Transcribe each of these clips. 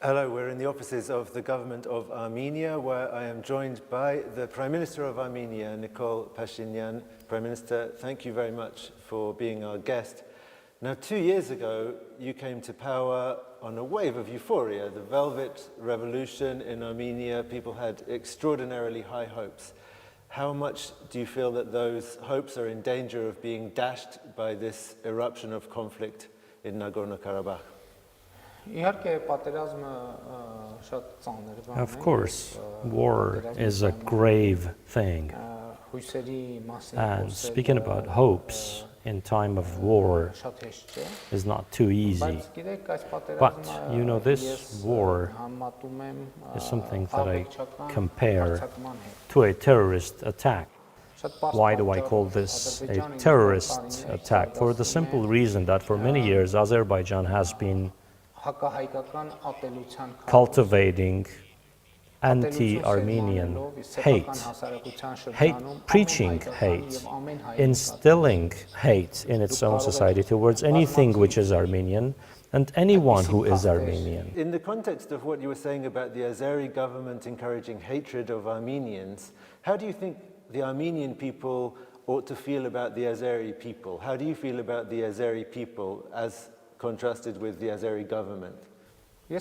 Hello, we're in the offices of the government of Armenia, where I am joined by the Prime Minister of Armenia, Nikol Pashinyan. Prime Minister, thank you very much for being our guest. Now, 2 years ago, you came to power on a wave of euphoria, the Velvet Revolution in Armenia. People had extraordinarily high hopes. How much do you feel that those hopes are in danger of being dashed by this eruption of conflict in Nagorno-Karabakh? Of course, war is a grave thing. And speaking about hopes in time of war is not too easy. But, you know, this war is something that I compare to a terrorist attack. Why do I call this a terrorist attack? For the simple reason that for many years Azerbaijan has been cultivating anti-Armenian hate, preaching hate, instilling hate in its own society towards anything which is Armenian and anyone who is Armenian. In the context of what you were saying about the Azeri government encouraging hatred of Armenians, how do you think the Armenian people ought to feel about the Azeri people? How do you feel about the Azeri people as contrasted with the Azeri government? I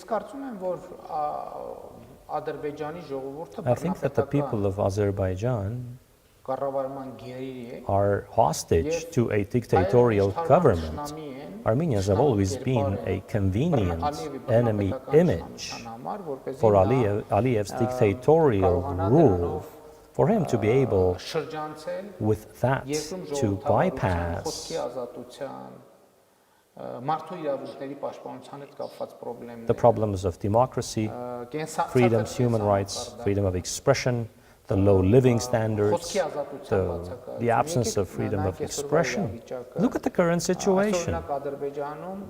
think that the people of Azerbaijan are hostage to a dictatorial government. Armenians have always been a convenient enemy image for Aliyev's dictatorial rule. For him to be able, with that, to bypass the problems of democracy, freedoms, human rights, freedom of expression, the low living standards, the absence of freedom of expression. Look at the current situation.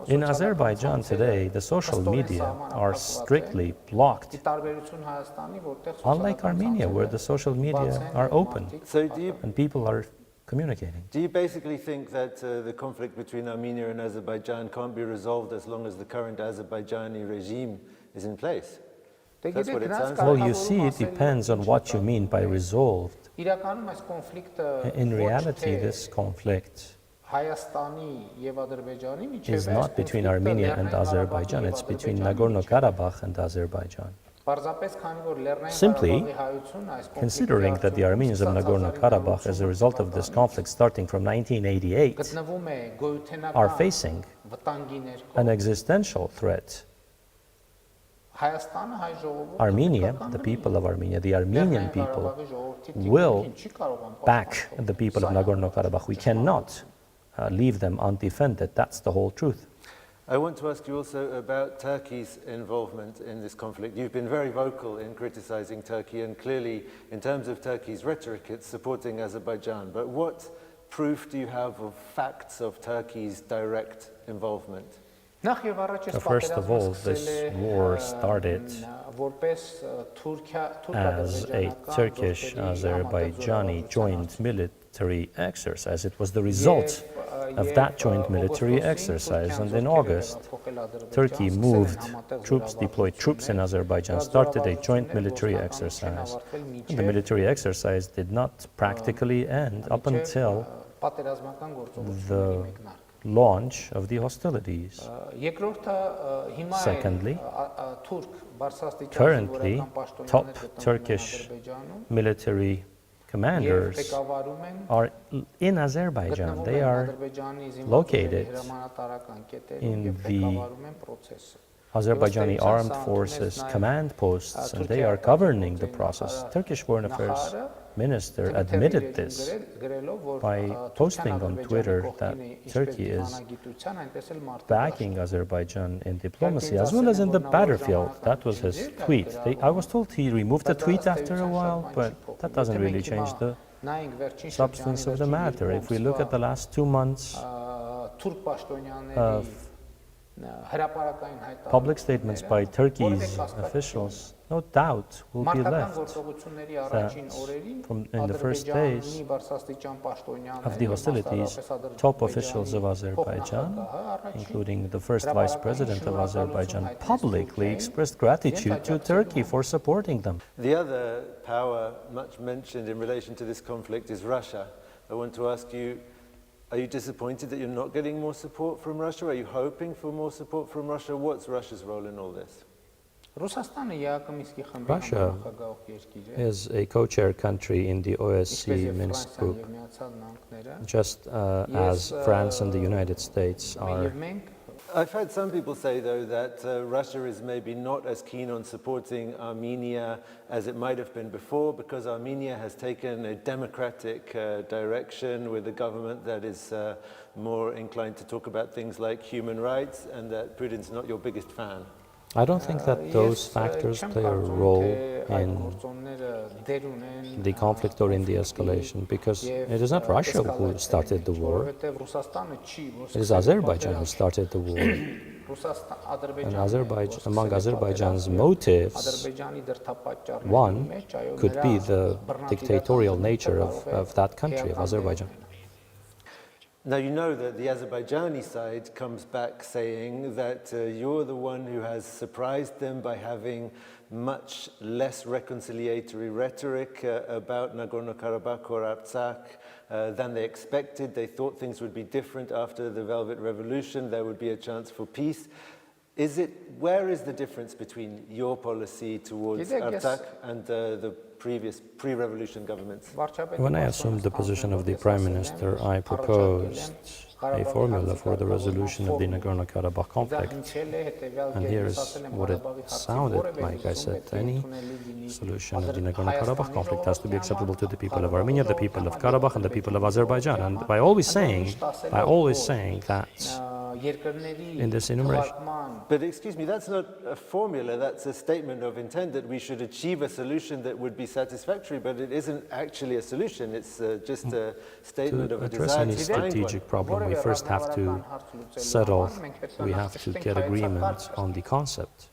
In Azerbaijan today, the social media are strictly blocked, unlike Armenia, where the social media are open and people are communicating. Do you basically think that the conflict between Armenia and Azerbaijan can't be resolved as long as the current Azerbaijani regime is in place? That's what it sounds like. Well, you see, it depends on what you mean by resolved. In reality, this conflict is not between Armenia and Azerbaijan, it's between Nagorno-Karabakh and Azerbaijan. Simply, considering that the Armenians of Nagorno-Karabakh, as a result of this conflict starting from 1988, are facing an existential threat. Armenia, the people of Armenia, the Armenian people, will back the people of Nagorno-Karabakh. We cannot leave them undefended. That's the whole truth. I want to ask you also about Turkey's involvement in this conflict. You've been very vocal in criticizing Turkey, and clearly, in terms of Turkey's rhetoric, it's supporting Azerbaijan. But what proof do you have of facts of Turkey's direct involvement? First of all, this war started as a Turkish-Azerbaijani joint military exercise. It was the result of that joint military exercise. And in August, Turkey deployed troops in Azerbaijan, started a joint military exercise. And the military exercise did not practically end up until the launch of the hostilities. Secondly, currently, top Turkish military commanders are in Azerbaijan. They are located in the Azerbaijani armed forces command posts, and they are governing the process. Turkish Foreign Affairs Minister admitted this by posting on Twitter that Turkey is backing Azerbaijan in diplomacy as well as in the battlefield. That was his tweet. I was told he removed the tweet after a while, but that doesn't really change the substance of the matter. If we look at the last 2 months of public statements by Turkey's officials, no doubt will be left that in the first days of the hostilities, top officials of Azerbaijan, including the first vice president of Azerbaijan, publicly expressed gratitude to Turkey for supporting them. The other power much mentioned in relation to this conflict is Russia. I want to ask you, are you disappointed that you're not getting more support from Russia? Are you hoping for more support from Russia? What's Russia's role in all this? Russia is a co-chair country in the OSCE Minsk group, just as France and the United States are. I've heard some people say, though, that Russia is maybe not as keen on supporting Armenia as it might have been before, because Armenia has taken a democratic direction with a government that is more inclined to talk about things like human rights, and that Putin's not your biggest fan. I don't think that those factors play a role in the conflict or in the escalation, because it is not Russia who started the war, it is Azerbaijan who started the war. And among Azerbaijan's motives, one could be the dictatorial nature of that country, of Azerbaijan. Now, you know that the Azerbaijani side comes back saying that you're the one who has surprised them by having much less reconciliatory rhetoric about Nagorno-Karabakh or Artsakh than they expected. They thought things would be different after the Velvet Revolution. There would be a chance for peace. Where is the difference between your policy towards Artsakh and the previous pre-revolution governments? When I assumed the position of the Prime Minister, I proposed a formula for the resolution of the Nagorno-Karabakh conflict. And here is what it sounded like. I said, any solution of the Nagorno-Karabakh conflict has to be acceptable to the people of Armenia, the people of Karabakh, and the people of Azerbaijan. And by always saying that in this enumeration. But excuse me, that's not a formula, that's a statement of intent that we should achieve a solution that would be satisfactory, but it isn't actually a solution, it's just a statement of a desire to find one. To address any strategic problem, we first have to settle, we have to get agreement on the concept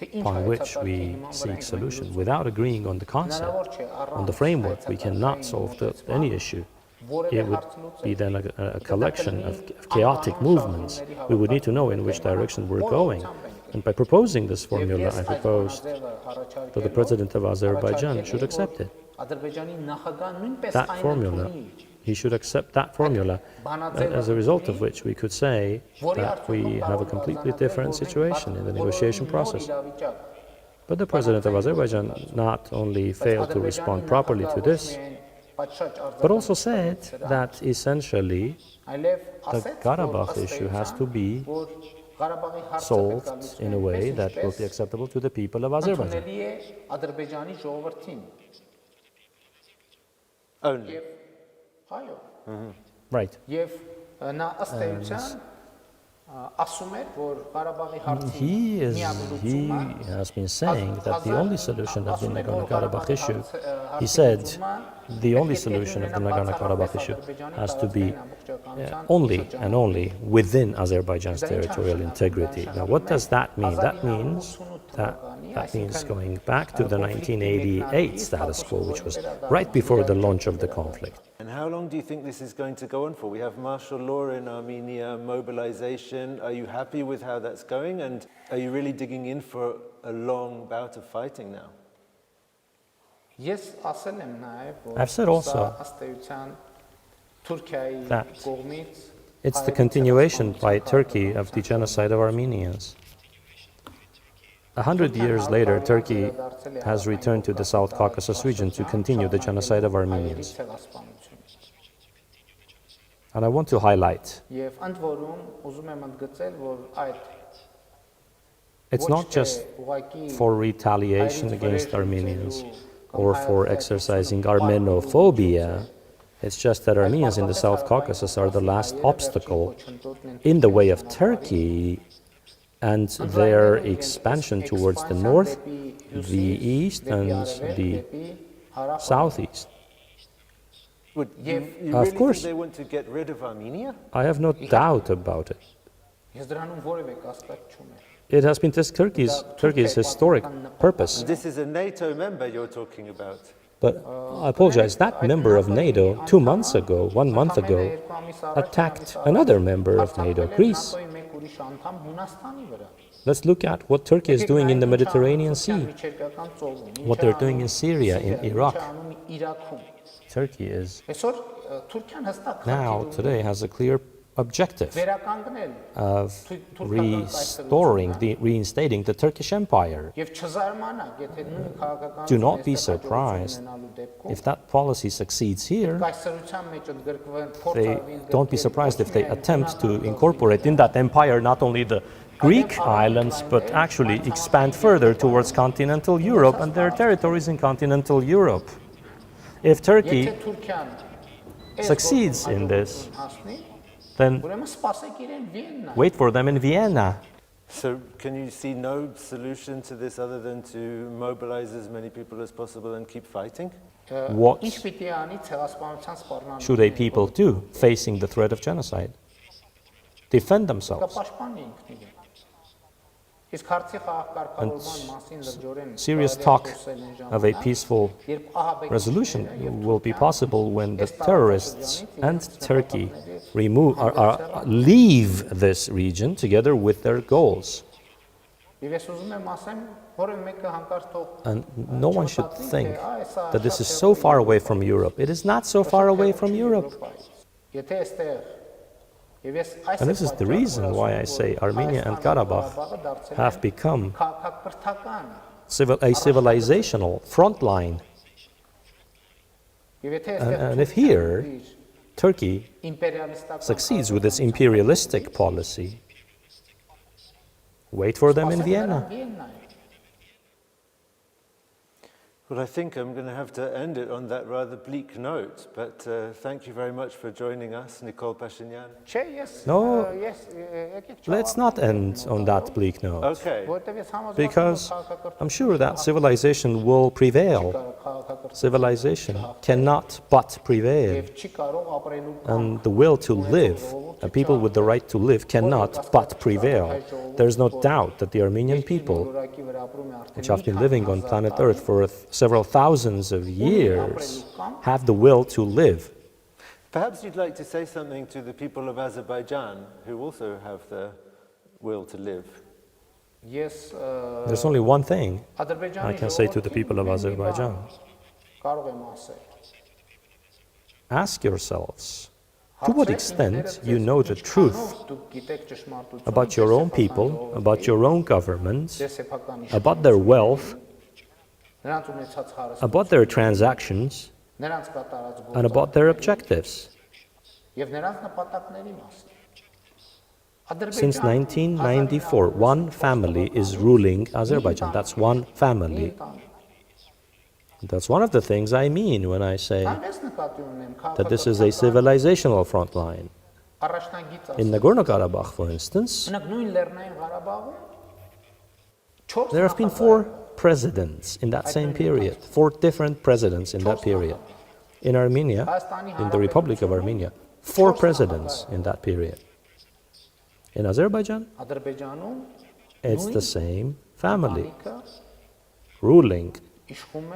upon which we seek solution. Without agreeing on the concept, on the framework, we cannot solve any issue. It would be then a collection of chaotic movements. We would need to know in which direction we're going. And by proposing this formula, I proposed that the President of Azerbaijan should accept it. That formula, he should accept that formula, as a result of which we could say that we have a completely different situation in the negotiation process. But the President of Azerbaijan not only failed to respond properly to this, but also said that essentially the Karabakh issue has to be solved in a way that will be acceptable to the people of Azerbaijan. Only. Right. He has been saying that the only solution of the Nagorno-Karabakh issue, he said, the only solution of the Nagorno-Karabakh issue has to be only and only within Azerbaijan's territorial integrity. Now, what does that mean? That means going back to the 1988 status quo, which was right before the launch of the conflict. And how long do you think this is going to go on for? We have martial law in Armenia, mobilization. Are you happy with how that's going? And are you really digging in for a long bout of fighting now? I've said also that it's the continuation by Turkey of the genocide of Armenians. 100 years later, Turkey has returned to the South Caucasus region to continue the genocide of Armenians. And I want to highlight, it's not just for retaliation against Armenians or for exercising Armenophobia, it's just that Armenians in the South Caucasus are the last obstacle in the way of Turkey and their expansion towards the north, the east, and the southeast. You really think they want to get rid of Armenia? I have no doubt about it. It has been Turkey's historic purpose. This is a NATO member you're talking about. But I apologize, that member of NATO 1 month ago, attacked another member of NATO, Greece. Let's look at what Turkey is doing in the Mediterranean Sea, what they're doing in Syria, in Iraq. Turkey is now, today, has a clear objective of reinstating the Turkish Empire. Do not be surprised if that policy succeeds here. Don't be surprised if they attempt to incorporate in that empire not only the Greek islands, but actually expand further towards continental Europe and their territories in continental Europe. If Turkey succeeds in this, then wait for them in Vienna. So can you see no solution to this other than to mobilize as many people as possible and keep fighting? What should a people do facing the threat of genocide? Defend themselves. And serious talk of a peaceful resolution will be possible when the terrorists and Turkey leave this region together with their goals. And no one should think that this is so far away from Europe. It is not so far away from Europe. And this is the reason why I say Armenia and Karabakh have become a civilizational front line. And if here Turkey succeeds with its imperialistic policy, wait for them in Vienna. Well, I think I'm going to have to end it on that rather bleak note, but thank you very much for joining us, Nikol Pashinyan. No, let's not end on that bleak note. Okay. Because I'm sure that civilization will prevail. Civilization cannot but prevail. And the will to live, and people with the right to live, cannot but prevail. There's no doubt that the Armenian people, which have been living on planet Earth for several thousands of years, have the will to live. Perhaps you'd like to say something to the people of Azerbaijan, who also have the will to live. Yes. There's only one thing I can say to the people of Azerbaijan. Ask yourselves, to what extent you know the truth about your own people, about your own governments, about their wealth, about their transactions, and about their objectives. Since 1994, one family is ruling Azerbaijan. That's one family. That's one of the things I mean when I say that this is a civilizational front line. In Nagorno-Karabakh, for instance, there have been 4 presidents in that same period, 4 different presidents in that period. In Armenia, in the Republic of Armenia, 4 presidents in that period. In Azerbaijan, it's the same family, ruling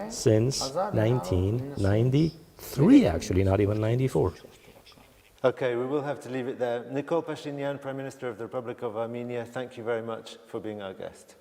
since 1993, actually, not even 94. Okay, we will have to leave it there. Nikol Pashinyan, Prime Minister of the Republic of Armenia, thank you very much for being our guest.